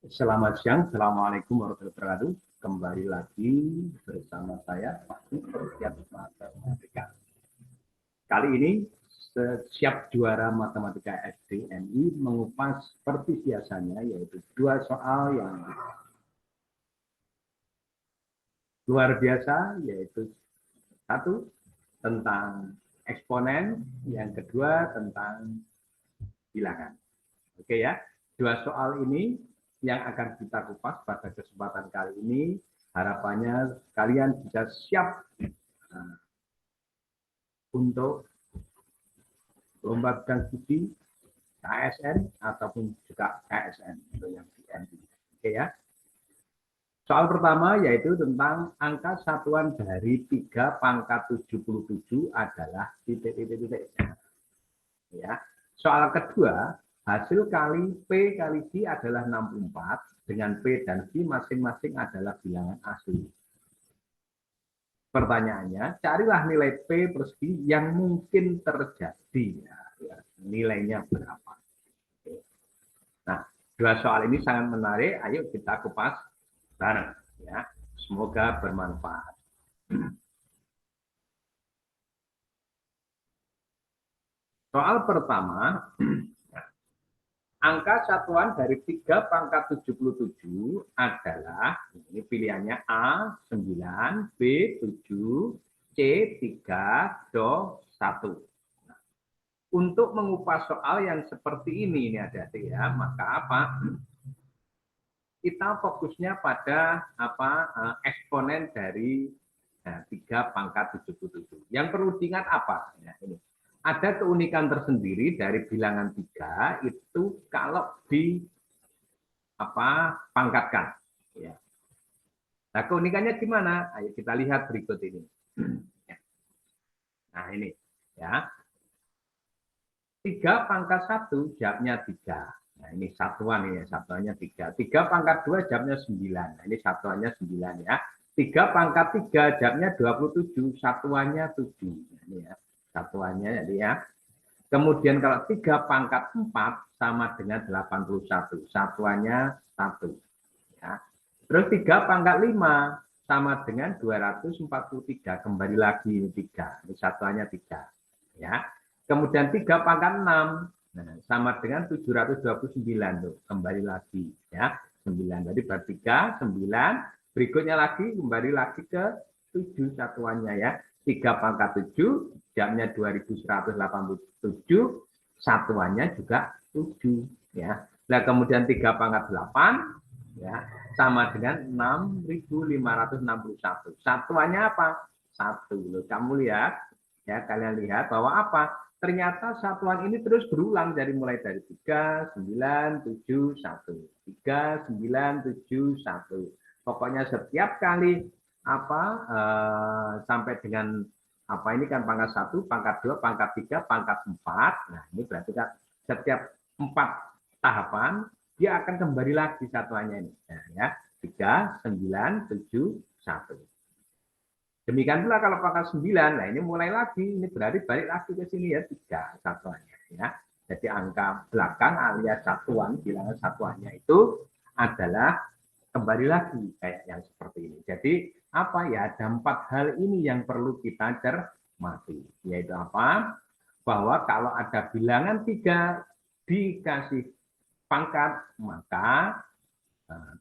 Selamat siang, Assalamualaikum warahmatullahi wabarakatuh. Kembali lagi bersama saya, Pak Siap Matematika. Kali ini, siap juara Matematika SDNI mengupas seperti biasanya, yaitu 2 soal yang luar biasa, yaitu 1 tentang eksponen, yang kedua tentang bilangan. Oke ya, 2 soal ini yang akan kita kupas pada kesempatan kali ini. Harapannya kalian bisa siap untuk lomba bidang studi KSN ataupun juga KSN untuk yang BNI. Oke ya. Soal pertama yaitu tentang angka satuan dari 3 pangkat 77 adalah titik-titik. Ya. Soal kedua, hasil kali P kali Q adalah 64, dengan P dan Q masing-masing adalah bilangan asli. Pertanyaannya, carilah nilai P per Q yang mungkin terjadi. Ya, nilainya berapa? Nah, 2 soal ini sangat menarik. Ayo kita kupas bareng. Ya. Semoga bermanfaat. Soal pertama, angka satuan dari 3 pangkat 77 adalah, ini pilihannya A, 9, B, 7, C, 3, Do, 1. Nah, untuk mengupas soal yang seperti ini adik-adik ya, maka apa? Kita fokusnya pada eksponen dari 3 pangkat 77. Yang perlu diingat apa? Ya, ini. Ada keunikan tersendiri dari bilangan 3 itu kalau di pangkatkan. Ya. Nah, keunikannya gimana? Ayo kita lihat berikut ini. Nah, ini ya. 3 pangkat 1 jawabnya 3. Nah, ini satuan ya, satuannya 3. 3 pangkat 2 jawabnya 9. Nah, ini satuannya 9 ya. 3 pangkat 3 jawabnya 27, satuannya 7. Nah, ini ya. Satuannya jadi ya. Kemudian kalau 3 pangkat 4 sama dengan 81. Satuannya 1. Ya. Terus 3 pangkat 5 sama dengan 243. Kembali lagi ini 3. Ini satuannya 3. Ya. Kemudian 3 pangkat 6 sama dengan 729 tuh. Kembali lagi ya. 9. Jadi ber 3, 9. Berikutnya lagi kembali lagi ke 7 satuannya ya. 3 pangkat 7 jamnya 2187, satuannya juga 7 ya. Nah, kemudian 3 pangkat 8 ya sama dengan 6561. Satuannya apa? 1. Loh, kamu lihat ya, kalian lihat bahwa apa? Ternyata satuan ini terus berulang dari mulai dari 3, 9, 7, 1. 3, 9, 7, 1. Pokoknya setiap kali sampai dengan ini kan pangkat 1, pangkat 2, pangkat 3, pangkat 4. Nah, ini berarti kan setiap 4 tahapan dia akan kembali lagi satuannya ini. Nah, ya. 3, 9, 7, 1. Demikian pula kalau pangkat 9, nah ini mulai lagi, ini berarti balik lagi ke sini ya, 3 satuannya ya. Jadi angka belakang alias satuan, bilangan satuannya itu adalah kembali lagi kayak yang seperti ini. Jadi apa ya, ada 4 hal ini yang perlu kita cermati, yaitu apa? Bahwa kalau ada bilangan 3 dikasih pangkat, maka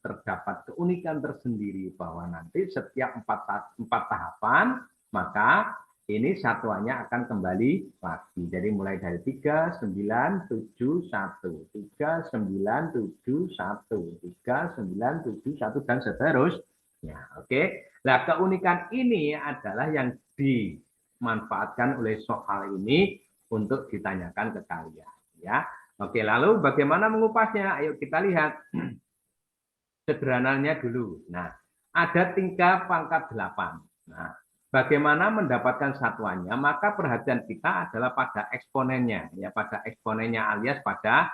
terdapat keunikan tersendiri bahwa nanti setiap 4 tahapan, maka ini satuannya akan kembali lagi. Jadi mulai dari 3, 9, 7, 1. 3, 9, 7, 1. 3, 9, 7, 1. Dan seterusnya. Oke. Nah, keunikan ini adalah yang dimanfaatkan oleh soal ini untuk ditanyakan ke kalian. Ya. Oke, lalu bagaimana mengupasnya? Ayo kita lihat. Sederhananya dulu. Nah, ada 3 pangkat 8. Nah, bagaimana mendapatkan satuannya? Maka perhatian kita adalah pada eksponennya, ya pada eksponennya alias pada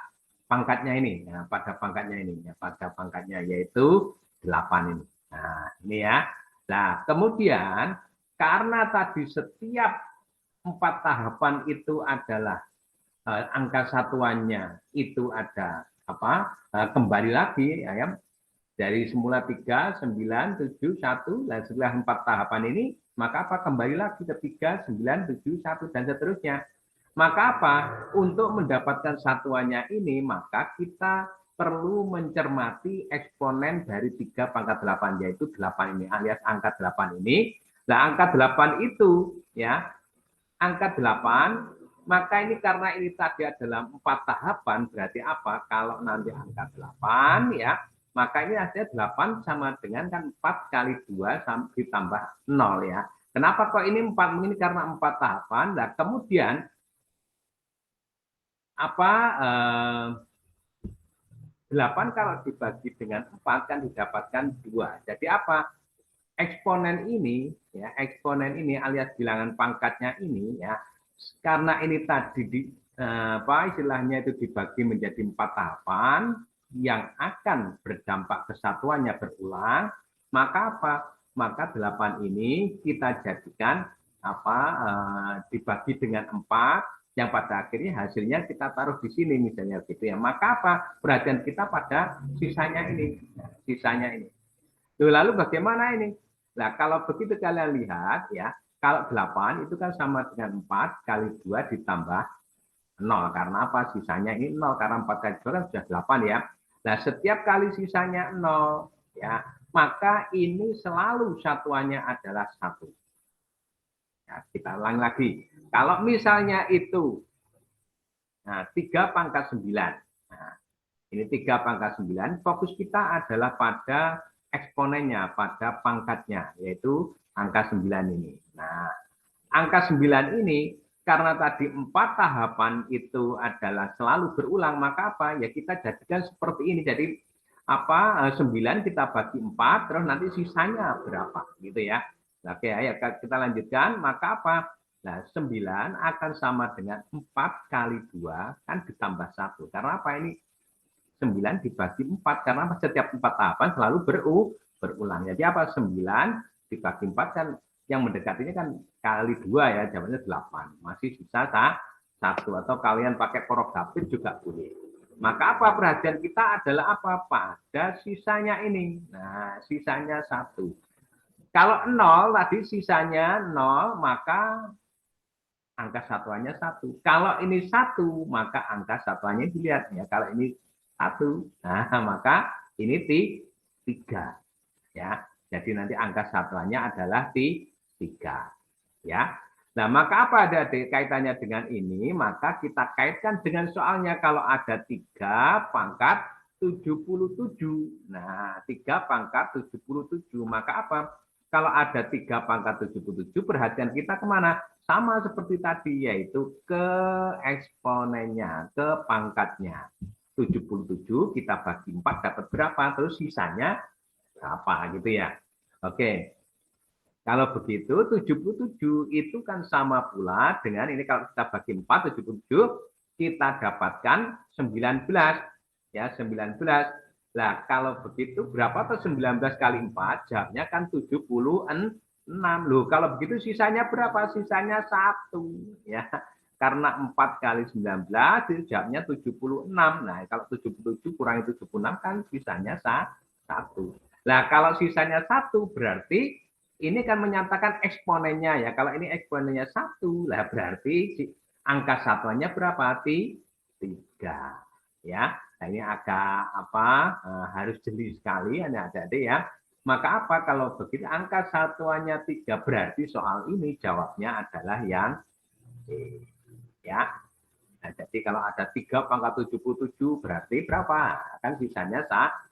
pangkatnya ini, ya, pada pangkatnya ini, ya pada pangkatnya yaitu 8 ini. Nah, ini ya. Nah, kemudian karena tadi setiap 4 tahapan itu adalah angka satuannya itu ada kembali lagi ya, dari semula 3, 9, 7, 1, dan setelah 4 tahapan ini, maka kembali lagi ke 3, 9, 7, 1, dan seterusnya. Maka untuk mendapatkan satuannya ini, maka kita perlu mencermati eksponen dari 3 pangkat 8, yaitu 8 ini, alias angka 8 ini. Nah, angka 8 itu, ya, angka 8, maka ini karena ini tadi adalah 4 tahapan, berarti apa? Kalau nanti angka 8, ya, maka ini hasilnya 8 sama dengan kan 4 kali 2 ditambah 0 ya. Kenapa kok ini 4? Ini karena 4 tahapan. Nah, kemudian 8 kalau dibagi dengan 4 kan didapatkan 2. Jadi apa? Eksponen ini ya, eksponen ini alias bilangan pangkatnya ini ya, karena ini tadi istilahnya itu dibagi menjadi 4 tahapan yang akan berdampak kesatuannya berulang, maka maka 8 ini kita jadikan dibagi dengan 4 yang pada akhirnya hasilnya kita taruh di sini misalnya gitu ya. Maka perhatian kita pada sisanya ini. Lalu bagaimana ini? Nah, kalau begitu kalian lihat ya, kalau 8 itu kan sama dengan 4 kali 2 ditambah 0. Karena sisanya ini 0. Karena 4 kali 2 kan sudah 8 ya. Nah, setiap kali sisanya 0, ya, maka ini selalu satuannya adalah 1. Ya, kita ulang lagi. Kalau misalnya itu 3 pangkat 9. Nah, ini 3 pangkat 9, fokus kita adalah pada eksponennya, pada pangkatnya, yaitu angka 9 ini. Nah, angka 9 ini karena tadi 4 tahapan itu adalah selalu berulang, maka ya kita jadikan seperti ini. Jadi 9 kita bagi 4, terus nanti sisanya berapa gitu ya. Oke, ayo kita lanjutkan. Maka Nah, 9 akan sama dengan 4 kali 2 kan ditambah 1. Karena ini 9 dibagi 4 karena setiap 4 tahapan selalu berulang. Jadi 9 dibagi 4 kan yang mendekatinya kan kali 2 ya, jawabannya 8. Masih sisa 1 atau kalian pakai prorogasi juga boleh. Maka perhatian kita adalah pada sisanya ini. Nah, sisanya 1. Kalau 0 tadi sisanya 0, maka angka satuannya 1. Kalau ini 1, maka angka satuannya dilihat ya. Kalau ini 1, nah maka ini 3 ya. Jadi nanti angka satuannya adalah 3 ya. Nah, maka ada kaitannya dengan ini? Maka kita kaitkan dengan soalnya kalau ada 3 pangkat 77. Nah, 3 pangkat 77, maka kalau ada 3 pangkat 77, perhatian kita kemana? Sama seperti tadi, yaitu ke eksponennya, ke pangkatnya. 77 kita bagi 4 dapat berapa? Terus sisanya berapa gitu ya. Oke. Kalau begitu 77 itu kan sama pula dengan ini kalau kita bagi 4 77 kita dapatkan 19 ya 19. Nah, kalau begitu berapa tuh 19 kali 4? Jawabnya kan 76. Loh, kalau begitu sisanya berapa? Sisanya 1 ya. Karena 4 kali 19 itu jawabnya 76. Nah, kalau 77 kurangi 76 kan sisanya 1. Nah, kalau sisanya 1 berarti ini kan menyatakan eksponennya ya. Kalau ini eksponennya 1, lah berarti angka satuannya berapa? 3 ya. Nah, ini agak harus jeli sekali adik-adik ya. Maka kalau begitu angka satuannya 3 berarti soal ini jawabnya adalah yang C ya. Nah, jadi kalau ada 3 pangkat 77 berarti berapa? Kan sisanya 1.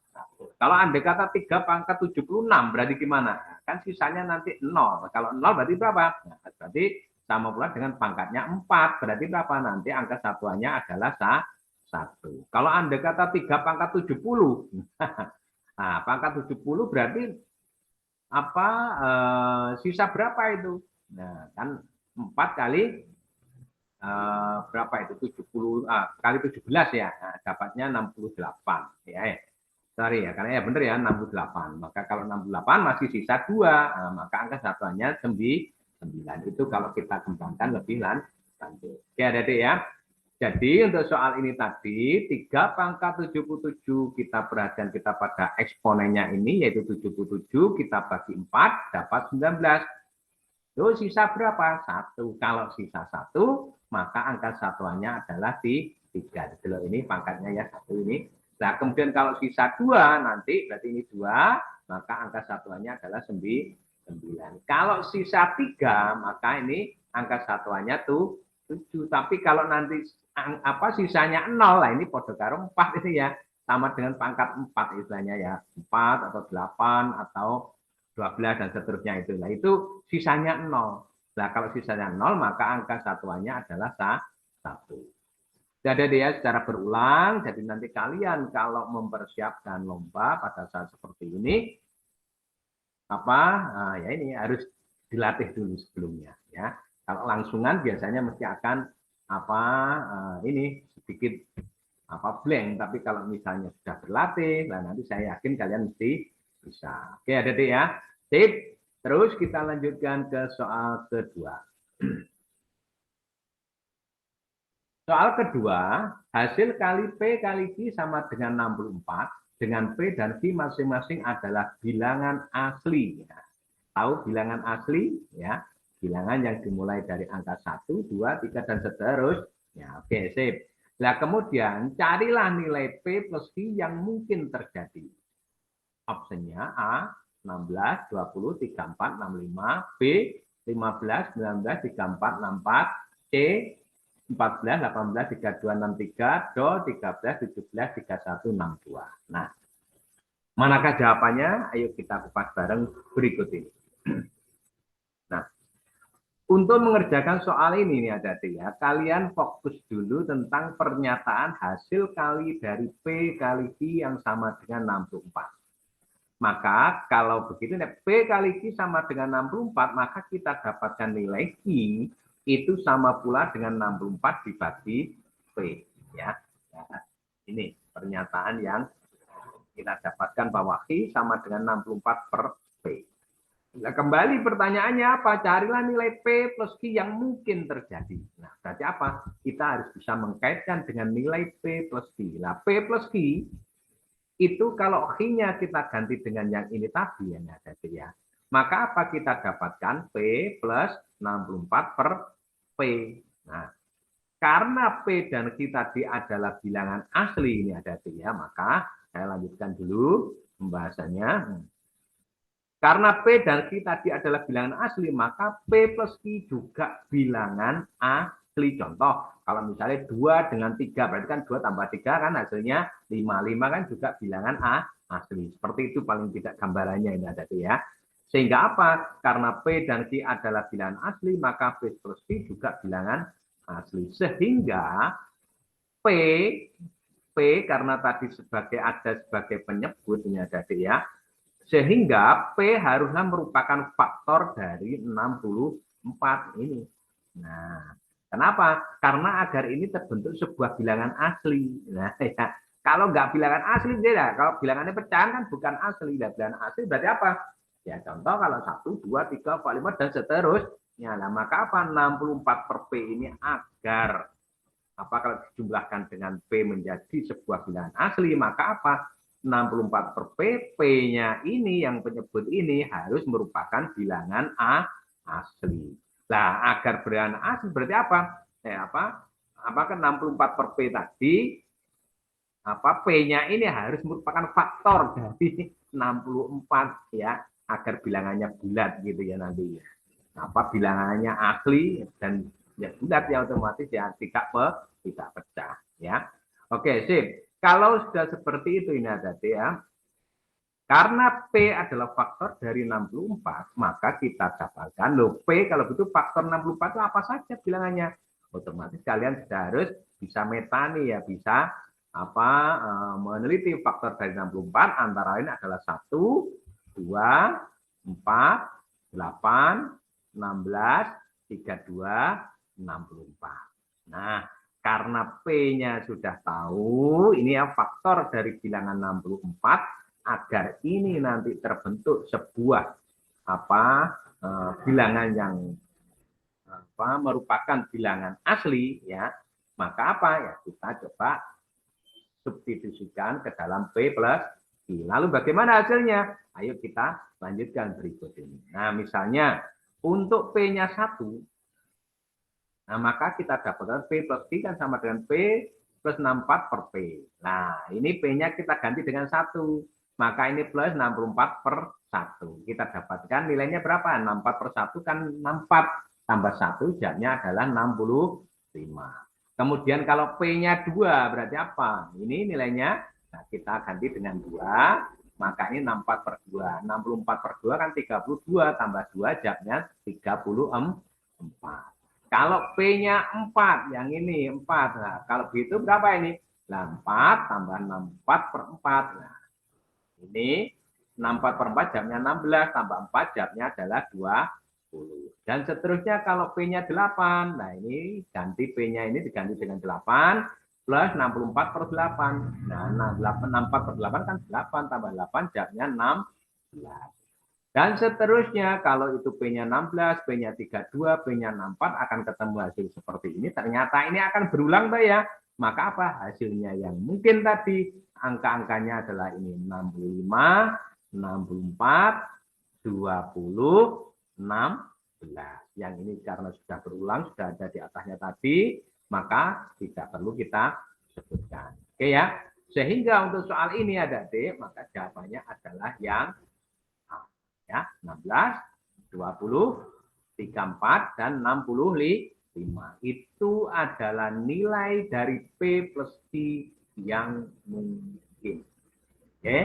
Kalau andai kata 3 pangkat 76 berarti gimana? Kan sisanya nanti 0. Kalau 0 berarti berapa? Nah, berarti sama pula dengan pangkatnya 4. Berarti berapa? Nanti angka satuannya adalah 1. Kalau andai kata 3 pangkat 70. Nah, pangkat 70 berarti sisa berapa itu? Nah, kan 4 kali berapa itu 70 kali 17 ya. Nah, dapatnya 68 ya. Sorry ya, karena ya benar ya 68. Maka kalau 68 masih sisa 2, maka angka satuannya 9. Itu kalau kita kembangkan lebih lanjut. Oke, Adik ya. Jadi untuk soal ini tadi 3 pangkat 77 kita perhatikan kita pada eksponennya ini yaitu 77 kita bagi 4 dapat 19. Terus sisa berapa? 1. Kalau sisa 1 maka angka satuannya adalah di 3. Jadi ini pangkatnya ya 1 ini. Nah kemudian kalau sisa 2 nanti berarti ini 2 maka angka satuannya adalah 9. Kalau sisa 3 maka ini angka satuannya tuh 7. Tapi kalau nanti sisanya 0 lah ini podo karo 4 ini ya. Sama dengan pangkat 4 istilahnya ya. 4 atau 8 atau 12 dan seterusnya itu. Nah, itu sisanya 0. Nah, kalau sisanya 0 maka angka satuannya adalah 1. Jadi ya secara berulang. Jadi nanti kalian kalau mempersiapkan lomba pada saat seperti ini ya ini harus dilatih dulu sebelumnya ya. Kalau langsungan biasanya mesti akan ini sedikit blank, tapi kalau misalnya sudah berlatih, nah nanti saya yakin kalian mesti bisa. Oke, adik-adik ya. Sip. Terus kita lanjutkan ke soal kedua. Soal kedua, hasil kali P kali Q sama dengan 64, dengan P dan Q masing-masing adalah bilangan asli. Ya. Tahu bilangan asli? Ya. Bilangan yang dimulai dari angka 1, 2, 3, dan seterusnya. Oke, sip. Nah, kemudian carilah nilai P plus Q yang mungkin terjadi. Opsinya A, 16, 20, 34, 65, B, 15, 19, 34, 64, C, 14, 18, 32, 63, Do, 13, 17, 31, 62. Nah, manakah jawabannya? Ayo kita kupas bareng berikut ini. Nah, untuk mengerjakan soal ini nih adik-adik ya, kalian fokus dulu tentang pernyataan hasil kali dari P kali Q yang sama dengan 64. Maka kalau begitu P kali Q sama dengan 64, maka kita dapatkan nilai Q itu sama pula dengan 64 dibagi P. Ya. Ini pernyataan yang kita dapatkan bahwa Q sama dengan 64 per P. Nah, kembali pertanyaannya apa? Carilah nilai P plus Q yang mungkin terjadi. Nah, berarti apa? Kita harus bisa mengkaitkan dengan nilai P plus Q. Nah, P plus Q itu kalau Q-nya kita ganti dengan yang ini tadi ya. Maka apa kita dapatkan? P plus 64 per P. Nah, karena P dan Q tadi adalah bilangan asli ini ya, maka saya lanjutkan dulu pembahasannya. Karena P dan Q tadi adalah bilangan asli, maka P plus Q juga bilangan asli. Contoh, kalau misalnya 2 dengan 3, berarti kan 2 tambah 3 kan hasilnya 5. 5 kan juga bilangan asli. Seperti itu paling tidak gambarannya ini ada ya. Sehingga apa? Karena P dan Q adalah bilangan asli, maka P plus Q juga bilangan asli. Sehingga P karena tadi sebagai penyebut ini ada ya. Sehingga P harusnya merupakan faktor dari 64 ini. Nah, kenapa? Karena agar ini terbentuk sebuah bilangan asli. Nah, ya. Kalau nggak bilangan asli, beda. Kalau bilangannya pecahan kan bukan asli. Nah, bilangan asli berarti apa? Ya contoh kalau 1, 2, 3, 4, 5, dan seterusnya. Nah, maka apa? 64 per P ini agar kalau dijumlahkan dengan P menjadi sebuah bilangan asli, maka apa? 64 per P, P-nya ini yang penyebut ini harus merupakan bilangan asli. Nah, agar bilangan asli berarti apa? Apakah 64 per P tadi, P-nya ini harus merupakan faktor dari 64 ya, agar bilangannya bulat gitu ya nanti ya. Bilangannya asli dan ya bulat ya otomatis ya tidak pecah ya. Oke, sip. Kalau sudah seperti itu ini ada ya. Karena P adalah faktor dari 64, maka kita dapatkan P kalau begitu faktor 64 itu apa saja bilangannya. Otomatis kalian sudah harus bisa metani ya, bisa meneliti faktor dari 64 antara lain adalah 1, 2, 4, 8, 16, 32, 64. Nah, karena P-nya sudah tahu, ini ya faktor dari bilangan 64, agar ini nanti terbentuk sebuah bilangan yang merupakan bilangan asli ya, Maka apa? Ya kita coba substitusikan ke dalam P plus I. Lalu bagaimana hasilnya? Ayo kita lanjutkan berikut ini. Nah, misalnya untuk P-nya 1, nah maka kita dapatkan P plus I kan sama dengan P plus 64 per P. Nah, ini P-nya kita ganti dengan 1. Maka ini plus 64 per 1. Kita dapatkan nilainya berapa? 64 per 1 kan 64. Tambah 1, jawabnya adalah 65. Kemudian kalau P-nya 2, berarti apa? Ini nilainya, nah kita ganti dengan 2, maka ini 64 per 2. 64 per 2 kan 32, tambah 2, jawabnya 34. Kalau P-nya 4, yang ini 4. Nah, kalau begitu berapa ini? Nah, 4 tambah 64 per 4. Nah, ini 64 per 4 jamnya 16, tambah 4 jamnya adalah 20. Dan seterusnya kalau P-nya 8, nah ini ganti P-nya ini diganti dengan 8, plus 64 per 8. Nah, 64 per 8 kan 8, tambah 8 jamnya 16. Dan seterusnya kalau itu P-nya 16, P-nya 32, P-nya 64 akan ketemu hasil seperti ini. Ternyata ini akan berulang Pak ya. Maka apa? Hasilnya yang mungkin tadi angka-angkanya adalah ini 65, 64, 20, 16. Yang ini karena sudah berulang, sudah ada di atasnya tadi, maka tidak perlu kita sebutkan. Oke ya. Sehingga untuk soal ini ada D, maka jawabannya adalah yang A. Ya, 16, 20, 34, dan 65. Itu adalah nilai dari P plus I yang mungkin. Oke.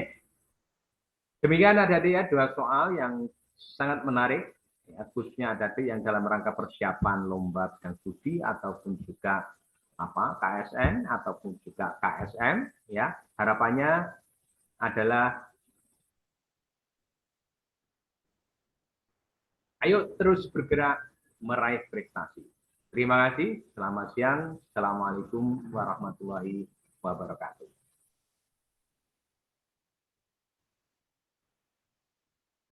Demikian adik-adik ya, dua soal yang sangat menarik. Ya, khususnya adik-adik yang dalam rangka persiapan lomba bidang studi ataupun juga KSN ataupun juga KSM. Ya, harapannya adalah ayo terus bergerak meraih prestasi. Terima kasih. Selamat siang. Assalamualaikum warahmatullahi wabarakatuh.